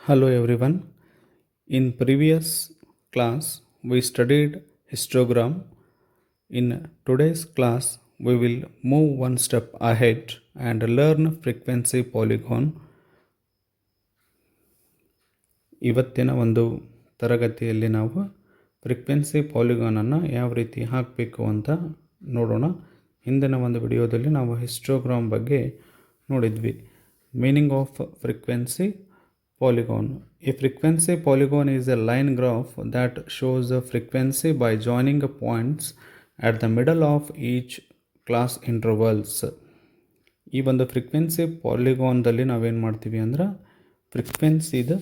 Hello everyone. In previous class we studied histogram. In today's class we will move one step ahead and learn frequency polygon. ಇವತ್ತಿನ ಒಂದು ತರಗತಿಯಲ್ಲಿ ನಾವು frequency ಪಾಲಿಗಾನನ್ನು ಯಾವ ರೀತಿ ಹಾಕಬೇಕು ಅಂತ ನೋಡೋಣ. ಹಿಂದಿನ ಒಂದು ವಿಡಿಯೋದಲ್ಲಿ ನಾವು ಹಿಸ್ಟೋಗ್ರಾಮ್ ಬಗ್ಗೆ ನೋಡಿದ್ವಿ. Meaning off frequency polygon. A frequency polygon is a line graph that shows the frequency by joining points at the middle of each class intervals. ಈ ಒಂದು ಫ್ರೀಕ್ವೆನ್ಸಿ ಪಾಲಿಗಾನ್ದಲ್ಲಿ ನಾವೇನು ಮಾಡ್ತೀವಿ ಅಂದ್ರೆ ಫ್ರೀಕ್ವೆನ್ಸಿದ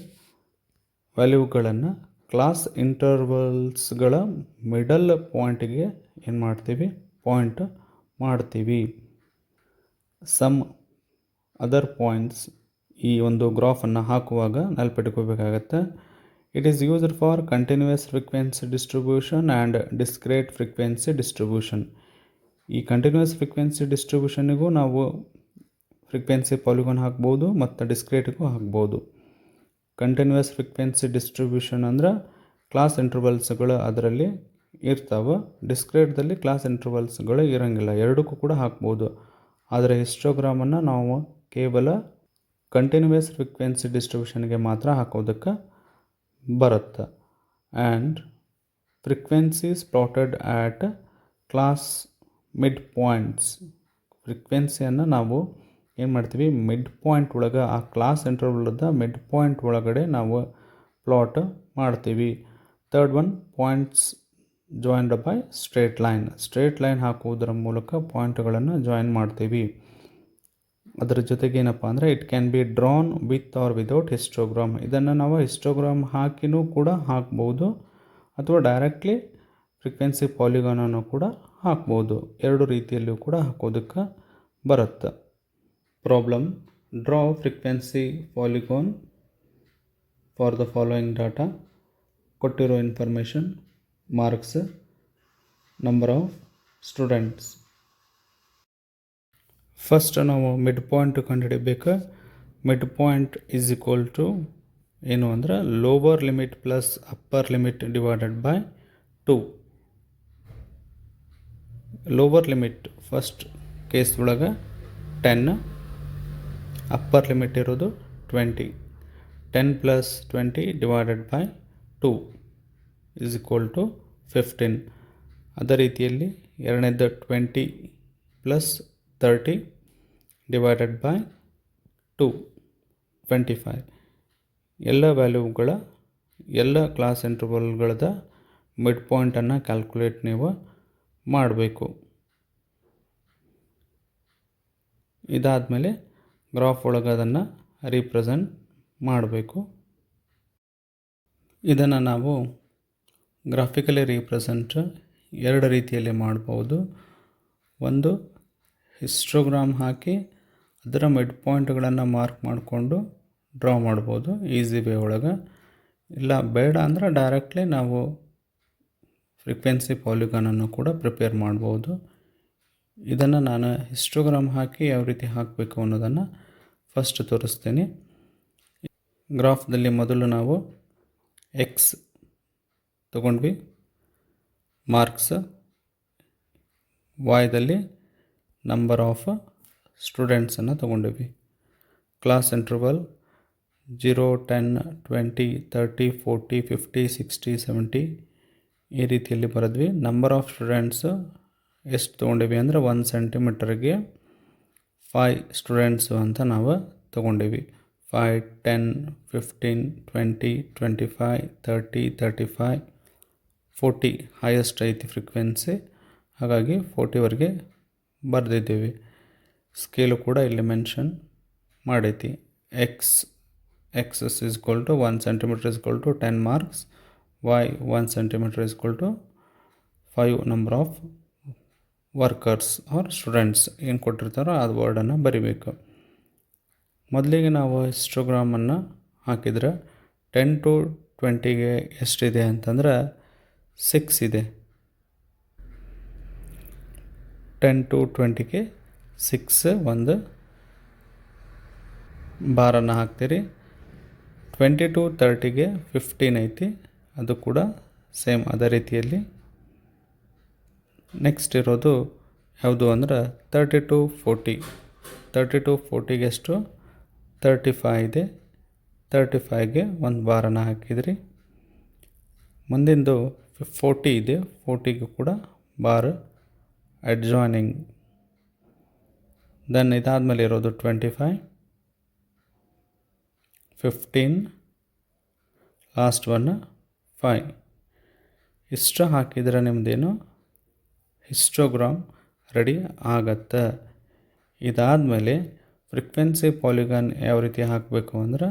ವ್ಯಾಲ್ಯೂಗಳನ್ನು ಕ್ಲಾಸ್ ಇಂಟರ್ವಲ್ಸ್ಗಳ ಮಿಡಲ್ ಪಾಯಿಂಟಿಗೆ ಏನು ಮಾಡ್ತೀವಿ, ಪಾಯಿಂಟ್ ಮಾಡ್ತೀವಿ. ಸಮ್ ಅದರ್ ಪಾಯಿಂಟ್ಸ್ ಈ ಒಂದು ಗ್ರಾಫನ್ನು ಹಾಕುವಾಗ ನೆನಪಿಟ್ಕೋಬೇಕಾಗತ್ತೆ. It is used for continuous frequency distribution and discrete frequency distribution. ಈ ಕಂಟಿನ್ಯೂಯಸ್ ಫ್ರೀಕ್ವೆನ್ಸಿ ಡಿಸ್ಟ್ರಿಬ್ಯೂಷನ್ನಿಗೂ ನಾವು ಫ್ರೀಕ್ವೆನ್ಸಿ ಪಾಲಿಗಾನ್ ಹಾಕ್ಬೋದು ಮತ್ತು ಡಿಸ್ಕ್ರೇಟಿಗೂ ಹಾಕ್ಬೋದು. ಕಂಟಿನ್ಯೂಯಸ್ ಫ್ರೀಕ್ವೆನ್ಸಿ ಡಿಸ್ಟ್ರಿಬ್ಯೂಷನ್ ಅಂದ್ರೆ ಕ್ಲಾಸ್ ಇಂಟರ್ವಲ್ಸ್ಗಳು ಅದರಲ್ಲಿ ಇರ್ತಾವೆ. ಡಿಸ್ಕ್ರೇಟ್ದಲ್ಲಿ ಕ್ಲಾಸ್ ಇಂಟರ್ವಲ್ಸ್ಗಳು ಇರೋಂಗಿಲ್ಲ. ಎರಡಕ್ಕೂ ಕೂಡ ಹಾಕ್ಬೋದು. ಆದರೆ ಹಿಸ್ಟೋಗ್ರಾಮನ್ನು ನಾವು ಕೇವಲ ಕಂಟಿನ್ಯೂಯಸ್ ಫ್ರೀಕ್ವೆನ್ಸಿ ಡಿಸ್ಟ್ರಿಬ್ಯೂಷನ್ಗೆ ಮಾತ್ರ ಹಾಕೋದಕ್ಕೆ ಬರುತ್ತೆ. And frequencies plotted at class mid points. ಫ್ರೀಕ್ವೆನ್ಸಿಯನ್ನು ನಾವು ಏನು ಮಾಡ್ತೀವಿ, ಮಿಡ್ ಪಾಯಿಂಟ್ ಒಳಗೆ, ಆ ಕ್ಲಾಸ್ ಇಂಟರ್ವಲ್ದ ಮಿಡ್ ಪಾಯಿಂಟ್ ಒಳಗಡೆ ನಾವು ಪ್ಲಾಟ್ ಮಾಡ್ತೀವಿ. Third one, points joined by straight line. Straight line ಹಾಕುವುದರ ಮೂಲಕ ಪಾಯಿಂಟ್ಗಳನ್ನು ಜಾಯಿನ್ ಮಾಡ್ತೀವಿ. ಅದರ ಜೊತೆಗೆ ಏನಪ್ಪ ಅಂದರೆ it can be drawn with or without histogram. ಇದನ್ನು ನಾವು ಹಿಸ್ಟೋಗ್ರಾಮ್ ಹಾಕಿನೂ ಕೂಡ ಹಾಕ್ಬೋದು ಅಥವಾ ಡೈರೆಕ್ಟ್ಲಿ ಫ್ರೀಕ್ವೆನ್ಸಿ ಪಾಲಿಗಾನನ್ನು ಕೂಡ ಹಾಕ್ಬೋದು. ಎರಡು ರೀತಿಯಲ್ಲಿಯೂ ಕೂಡ ಹಾಕೋದಕ್ಕೆ ಬರುತ್ತೆ. Problem: draw frequency polygon for the following data. ಕೊಟ್ಟಿರೋ information: marks, number of students. First ನಾವು ಮಿಡ್ ಪಾಯಿಂಟ್ ಕಂಡುಹಿಡಿಬೇಕು. Mid point is equal to ಏನು ಅಂದ್ರೆ lower limit plus upper limit divided by 2. Lower limit first case ಒಳಗೆ 10, upper limit ಇರೋದು 20. 10 plus 20 divided by 2 is equal to 15. ಅದೇ ರೀತಿಯಲ್ಲಿ ಎರಡನೇದು 20 plus 30 divided by 2, 25. ಎಲ್ಲ ವ್ಯಾಲ್ಯೂಗಳ ಎಲ್ಲ ಕ್ಲಾಸ್ ಇಂಟರ್ವಲ್ಗಳದ ಮಿಡ್ ಪಾಯಿಂಟನ್ನು ಕ್ಯಾಲ್ಕುಲೇಟ್ ನೀವು ಮಾಡಬೇಕು. ಇದಾದಮೇಲೆ ಗ್ರಾಫ್ ಒಳಗೆ ಅದನ್ನು ರೀಪ್ರೆಸೆಂಟ್ ಮಾಡಬೇಕು. ಇದನ್ನು ನಾವು ಗ್ರಾಫಿಕಲಿ ರೀಪ್ರೆಸೆಂಟ್ ಎರಡು ರೀತಿಯಲ್ಲಿ ಮಾಡ್ಬೋದು. ಒಂದು, ಹಿಸ್ಟೋಗ್ರಾಮ್ ಹಾಕಿ ಅದರ ಮಿಡ್ ಪಾಯಿಂಟ್ಗಳನ್ನು ಮಾರ್ಕ್ ಮಾಡಿಕೊಂಡು ಡ್ರಾ ಮಾಡ್ಬೋದು ಈಸಿ ವೇ ಒಳಗೆ. ಇಲ್ಲ ಬೇಡ ಅಂದ್ರೆ ಡೈರೆಕ್ಟ್ಲಿ ನಾವು ಫ್ರೀಕ್ವೆನ್ಸಿ ಪಾಲಿಗಾನನ್ನು ಕೂಡ ಪ್ರಿಪೇರ್ ಮಾಡ್ಬೋದು. ಇದನ್ನು ನಾನು ಹಿಸ್ಟೋಗ್ರಾಮ್ ಹಾಕಿ ಯಾವ ರೀತಿ ಹಾಕಬೇಕು ಅನ್ನೋದನ್ನು ಫಸ್ಟ್ ತೋರಿಸ್ತೀನಿ. ಗ್ರಾಫ್ದಲ್ಲಿ ಮೊದಲು ನಾವು ಎಕ್ಸ್ ತಗೊಂಡ್ವಿ, ಮಾರ್ಕ್ಸ್, ವಾಯ್ದಲ್ಲಿ ನಂಬರ್ ಆಫ್ ಸ್ಟೂಡೆಂಟ್ಸನ್ನು ತೊಗೊಂಡಿವಿ. ಕ್ಲಾಸ್ ಇಂಟರ್ವಲ್ 0, 10, 20, 30, 40, 50, 60, 70 ಈ ರೀತಿಯಲ್ಲಿ ಬರೆದ್ವಿ. ನಂಬರ್ ಆಫ್ ಸ್ಟೂಡೆಂಟ್ಸು ಎಷ್ಟು ತೊಗೊಂಡಿವಿ ಅಂದರೆ 1 ಸೆಂಟಿಮೀಟರ್ಗೆ 5 ಸ್ಟೂಡೆಂಟ್ಸು ಅಂತ ನಾವು ತೊಗೊಂಡಿವಿ. 5, 10, 15, 20, 25, 30, 35, 40 ಹೈಯೆಸ್ಟ್ ಐತಿ ಫ್ರೀಕ್ವೆನ್ಸಿ. ಹಾಗಾಗಿ 40ವರೆಗೆ ಬರೆದಿದ್ದೀವಿ. ಸ್ಕೇಲು ಕೂಡ ಇಲ್ಲಿ ಮೆನ್ಷನ್ ಮಾಡೈತಿ. X is equal to 1 centimetre is equal to 10 marks. Y 1 centimetre is equal to 5 number of workers are students. ಏನು ಕೊಟ್ಟಿರ್ತಾರೋ ಅದು ವರ್ಡನ್ನು ಬರಿಬೇಕು. ಮೊದಲಿಗೆ ನಾವು ಹಿಸ್ಟೋಗ್ರಾಮನ್ನು ಹಾಕಿದರೆ 10 to 20ಗೆ ಎಷ್ಟಿದೆ ಅಂತಂದ್ರೆ 6 ಇದೆ. 10 to 20ಗೆ 6 ಒಂದು ಬಾರನ್ನು ಹಾಕ್ತೀರಿ. 20 to 30ಗೆ 15 ಐತಿ, ಅದು ಕೂಡ ಸೇಮ್ ಅದೇ ರೀತಿಯಲ್ಲಿ. ನೆಕ್ಸ್ಟ್ ಇರೋದು ಯಾವುದು ಅಂದ್ರೆ 30 to 40. 30 to 40ಗೆ ಎಷ್ಟು 35 ಇದೆ, 35ಗೆ ಒಂದು ಬಾರನ್ನು ಹಾಕಿದ್ರಿ. ಮುಂದಿಂದು 40 ಇದೆ, 40ಗೆ ಕೂಡ ಬಾರ್ ಅಡ್ಜಾಯ್ನಿಂಗ್. ದೆನ್ ಇದಾದಮೇಲೆ ಇರೋದು 25, 15, ಲಾಸ್ಟ್ ಒನ್ 5. ಇಷ್ಟು ಹಾಕಿದರೆ ನಿಮ್ಮದೇನು ಹಿಸ್ಟೋಗ್ರಾಮ್ ರೆಡಿ ಆಗತ್ತೆ. ಇದಾದಮೇಲೆ ಫ್ರೀಕ್ವೆನ್ಸಿ ಪಾಲಿಗಾನ್ ಯಾವ ರೀತಿ ಹಾಕಬೇಕು ಅಂದ್ರೆ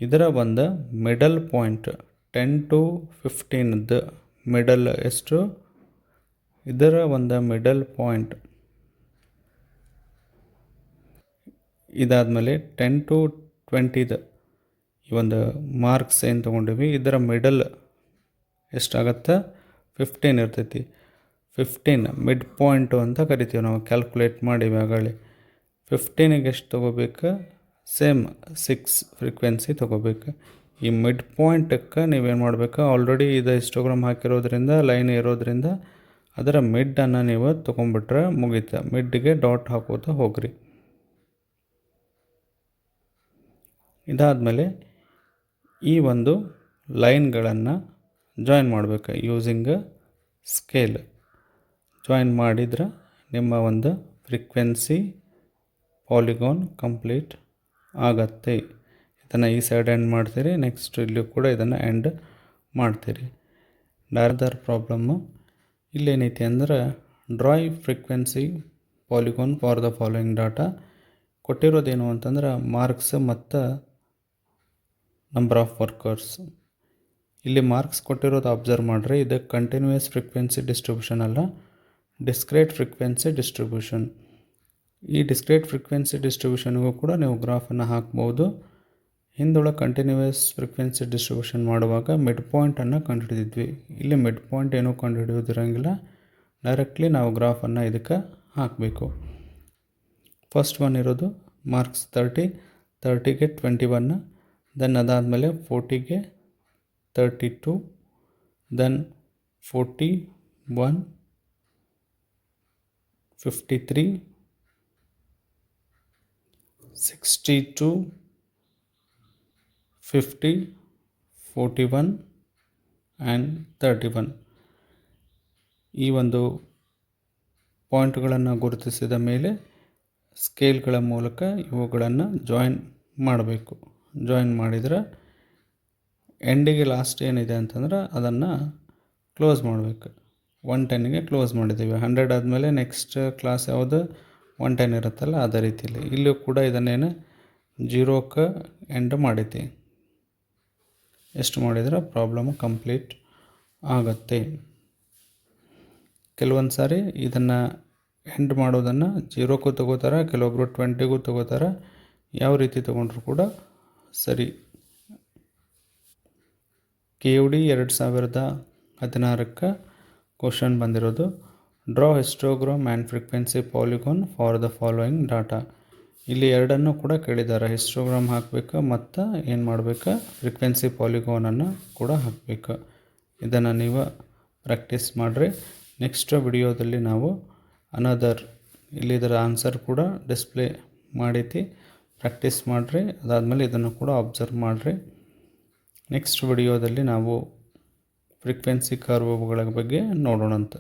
ಇದರ ಒಂದು ಮಿಡಲ್ ಪಾಯಿಂಟ್ 10 to 15ದ ಮಿಡಲ್ ಎಷ್ಟು, ಇದರ ಒಂದು ಮಿಡಲ್ ಪಾಯಿಂಟ್. ಇದಾದಮೇಲೆ 10 to 20ದ ಈ ಒಂದು ಮಾರ್ಕ್ಸ್ ಏನು ತೊಗೊಂಡಿವಿ, ಇದರ ಮಿಡಲ್ ಎಷ್ಟಾಗತ್ತೆ 15 ಇರ್ತೈತಿ. 15 ಮಿಡ್ ಪಾಯಿಂಟು ಅಂತ ಕರಿತೀವಿ ನಾವು, ಕ್ಯಾಲ್ಕುಲೇಟ್ ಮಾಡಿವಿ ಆಗಲಿ. 15ಗೆ ಎಷ್ಟು ತೊಗೋಬೇಕು, ಸೇಮ್ 6 ಫ್ರೀಕ್ವೆನ್ಸಿ ತೊಗೋಬೇಕು. ಈ ಮಿಡ್ ಪಾಯಿಂಟಕ್ಕೆ ನೀವೇನು ಮಾಡಬೇಕು, ಆಲ್ರೆಡಿ ಇದು ಹಿಸ್ಟೋಗ್ರಾಮ್ ಹಾಕಿರೋದ್ರಿಂದ ಲೈನ್ ಇರೋದ್ರಿಂದ ಅದರ ಮಿಡ್ಡನ್ನು ನೀವು ತೊಗೊಂಡ್ಬಿಟ್ರೆ ಮುಗೀತು. ಮಿಡ್ಗೆ ಡಾಟ್ ಹಾಕೋತಾ ಹೋಗ್ರಿ. ಇದಾದಮೇಲೆ ಈ ಒಂದು ಲೈನ್ಗಳನ್ನು ಜಾಯಿನ್ ಮಾಡಬೇಕು ಯೂಸಿಂಗ್ ಸ್ಕೇಲ್. ಜಾಯಿನ್ ಮಾಡಿದ್ರೆ ನಿಮ್ಮ ಒಂದು ಫ್ರೀಕ್ವೆನ್ಸಿ ಪಾಲಿಗಾನ್ ಕಂಪ್ಲೀಟ್ ಆಗತ್ತೆ. ಇದನ್ನು ಈ ಸೈಡ್ ಎಂಡ್ ಮಾಡ್ತೀರಿ, ನೆಕ್ಸ್ಟ್ ಇಲ್ಲಿಯೂ ಕೂಡ ಇದನ್ನು ಎಂಡ್ ಮಾಡ್ತೀರಿ. ಡಾರ್ದರ್ ಪ್ರಾಬ್ಲಮ್ಮು ಇಲ್ಲೇನೈತಿ ಅಂದ್ರೆ draw frequency polygon for the following data. ಕೊಟ್ಟಿರೋದೇನು ಅಂತಂದ್ರೆ ಮಾರ್ಕ್ಸ್ ಮತ್ತು ನಂಬರ್ ಆಫ್ ವರ್ಕರ್ಸ್. ಇಲ್ಲಿ ಮಾರ್ಕ್ಸ್ ಕೊಟ್ಟಿರೋದು ಅಬ್ಸರ್ವ್ ಮಾಡಿರಿ, ಇದು ಕಂಟಿನ್ಯೂಯಸ್ ಫ್ರೀಕ್ವೆನ್ಸಿ ಡಿಸ್ಟ್ರಿಬ್ಯೂಷನ್ ಅಲ್ಲ, ಡಿಸ್ಕ್ರೇಟ್ ಫ್ರೀಕ್ವೆನ್ಸಿ ಡಿಸ್ಟ್ರಿಬ್ಯೂಷನ್. ಈ ಡಿಸ್ಕ್ರೇಟ್ ಫ್ರೀಕ್ವೆನ್ಸಿ ಡಿಸ್ಟ್ರಿಬ್ಯೂಷನ್ಗೂ ಕೂಡ ನೀವು ಗ್ರಾಫನ್ನು ಹಾಕ್ಬೋದು. ಹಿಂದೊಳಗೆ ಕಂಟಿನ್ಯೂಯಸ್ ಫ್ರೀಕ್ವೆನ್ಸಿ ಡಿಸ್ಟ್ರಿಬ್ಯೂಷನ್ ಮಾಡುವಾಗ ಮಿಡ್ ಪಾಯಿಂಟನ್ನು ಕಂಡುಹಿಡಿದಿದ್ವಿ. ಇಲ್ಲಿ ಮಿಡ್ ಪಾಯಿಂಟ್ ಏನೂ ಕಂಡುಹಿಡಿಯೋದಿರಂಗಿಲ್ಲ, ಡೈರೆಕ್ಟ್ಲಿ ನಾವು ಗ್ರಾಫನ್ನು ಇದಕ್ಕೆ ಹಾಕಬೇಕು. ಫಸ್ಟ್ ಒನ್ ಇರೋದು ಮಾರ್ಕ್ಸ್ 30, 30ಗೆ 21, ದೆನ್ ಅದಾದಮೇಲೆ 40ಗೆ 32, ದೆನ್ 41, 53, 62, 50, 41 ಆ್ಯಂಡ್ 31. ಈ ಒಂದು ಪಾಯಿಂಟ್ಗಳನ್ನು ಗುರುತಿಸಿದ ಮೇಲೆ ಸ್ಕೇಲ್ಗಳ ಮೂಲಕ ಇವುಗಳನ್ನು ಜಾಯಿನ್ ಮಾಡಬೇಕು. ಜಾಯಿನ್ ಮಾಡಿದರೆ ಎಂಡಿಗೆ ಲಾಸ್ಟ್ ಏನಿದೆ ಅಂತಂದ್ರೆ ಅದನ್ನು ಕ್ಲೋಸ್ ಮಾಡಬೇಕು. 110ಗೆ ಕ್ಲೋಸ್ ಮಾಡಿದ್ದೀವಿ. 100 ಆದಮೇಲೆ ನೆಕ್ಸ್ಟ್ ಕ್ಲಾಸ್ ಯಾವುದು 110 ಇರುತ್ತಲ್ಲ, ಅದೇ ರೀತಿಯಲ್ಲಿ ಇಲ್ಲೂ ಕೂಡ ಇದನ್ನೇನು 0ಕ್ಕೆ ಎಂಡ್ ಮಾಡೈತಿ. ಎಷ್ಟು ಮಾಡಿದ್ರೆ ಪ್ರಾಬ್ಲಮ್ ಕಂಪ್ಲೀಟ್ ಆಗುತ್ತೆ. ಕೆಲವೊಂದು ಸಾರಿ ಇದನ್ನು ಎಂಡ್ ಮಾಡೋದನ್ನು 0ಕ್ಕೂ ತೊಗೋತಾರೆ, ಕೆಲವೊಬ್ಬರು 20ಗೂ ತೊಗೋತಾರೆ. ಯಾವ ರೀತಿ ತೊಗೊಂಡ್ರು ಕೂಡ ಸರಿ. KUD 2016ಕ್ಕೆ ಕ್ವಶನ್ ಬಂದಿರೋದು draw histogram and frequency polygon for the following data. ಇಲ್ಲಿ ಎರಡನ್ನೂ ಕೂಡ ಕೇಳಿದ್ದಾರೆ, ಹಿಸ್ಟೋಗ್ರಾಮ್ ಹಾಕಬೇಕು ಮತ್ತು ಏನು ಮಾಡಬೇಕು, ಫ್ರೀಕ್ವೆನ್ಸಿ ಪಾಲಿಗಾನನ್ನು ಕೂಡ ಹಾಕಬೇಕು. ಇದನ್ನು ನೀವು ಪ್ರಾಕ್ಟೀಸ್ ಮಾಡಿರಿ. ನೆಕ್ಸ್ಟ್ ವಿಡಿಯೋದಲ್ಲಿ ನಾವು ಇಲ್ಲಿ ಇದರ ಆನ್ಸರ್ ಕೂಡ ಡಿಸ್ಪ್ಲೇ ಮಾಡೈತಿ, ಪ್ರಾಕ್ಟೀಸ್ ಮಾಡಿರಿ. ಅದಾದಮೇಲೆ ಇದನ್ನು ಕೂಡ ಅಬ್ಸರ್ವ್ ಮಾಡಿರಿ. ನೆಕ್ಸ್ಟ್ ವಿಡಿಯೋದಲ್ಲಿ ನಾವು ಫ್ರೀಕ್ವೆನ್ಸಿ ಕರ್ವ್ಗಳ ಬಗ್ಗೆ ನೋಡೋಣ ಅಂತ.